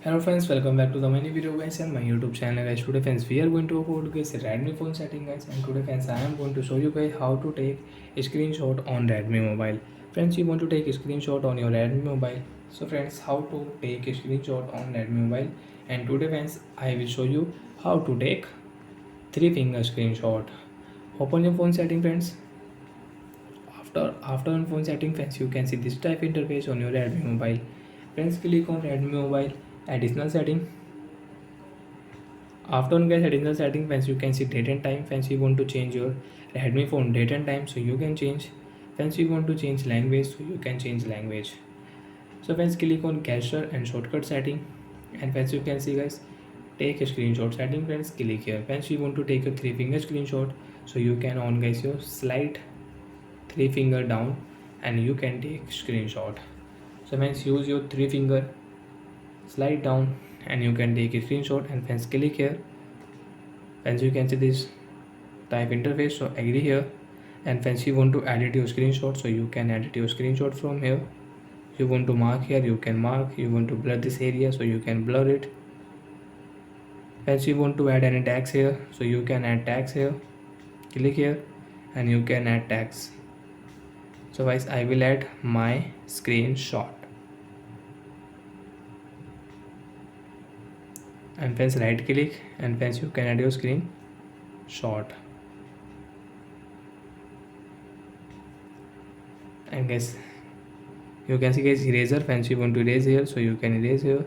Hello friends, welcome back to the mini video guys and my YouTube channel guys. Today friends we are going to upload guys Redmi phone setting guys, and today friends I am going to show you guys how to take a screenshot on Redmi mobile. Friends, you want to take a screenshot on your Redmi mobile. So friends, how to take a screenshot on Redmi mobile, and today friends I will show you how to take three finger screenshot. Open your phone setting friends. After on phone setting friends, you can see this type interface on your Redmi mobile. Friends, click on Redmi mobile additional setting. After on guys additional setting friends, you can see date and time. Friends, you want to change your Redmi phone date and time, so you can change. Friends, you want to change language, so you can change language. So friends, click on gesture and shortcut setting, and friends you can see guys take a screenshot setting. Friends, click here. Friends, you want to take a three finger screenshot, so you can on guys your slide three finger down and you can take screenshot. So friends, use your three finger, slide down and you can take a screenshot, and friends click here. Friends, you can see this type interface, so agree here. And friends, you want to edit your screenshot, so you can edit your screenshot from here. You want to mark here, you can mark. You want to blur this area, so you can blur it. Friends, you want to add any tags here, so you can add tags here. Click here and you can add tags. So guys, I will add my screenshot, and friends right click, and friends you can add your screenshot. And guys, you can see guys eraser. Friends, you want to erase here, so you can erase here.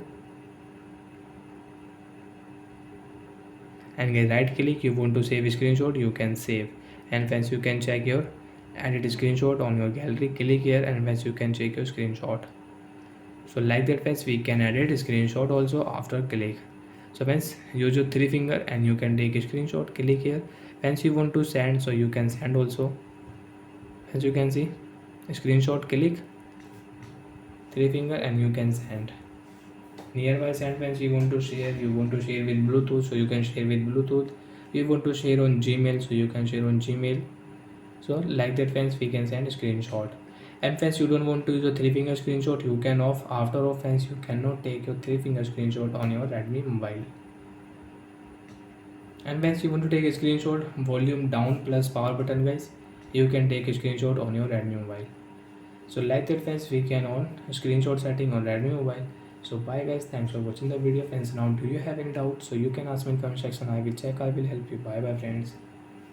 And guys right click, you want to save screenshot, you can save. And friends, you can check your edit screenshot on your gallery. Click here and friends, you can check your screenshot. So like that friends, we can edit screenshot also after click. So friends, use your three finger and you can take a screenshot. Click here. Friends, you want to send, so you can send also. As you can see, screenshot, click three finger and you can send. Nearby send. Friends, you want to share, with Bluetooth, so you can share with Bluetooth. You want to share on Gmail, so you can share on Gmail. So like that friends, we can send a screenshot. And friends, you don't want to use a three finger screenshot, you can off. After off friends, you cannot take your three finger screenshot on your Redmi mobile. And friends, you want to take a screenshot, volume down plus power button guys, you can take a screenshot on your Redmi mobile. So like that friends, we can on screenshot setting on Redmi mobile. So bye guys, thanks for watching the video friends. Now do you have any doubts, so you can ask me in comment section. I will check, I will help you. Bye bye friends.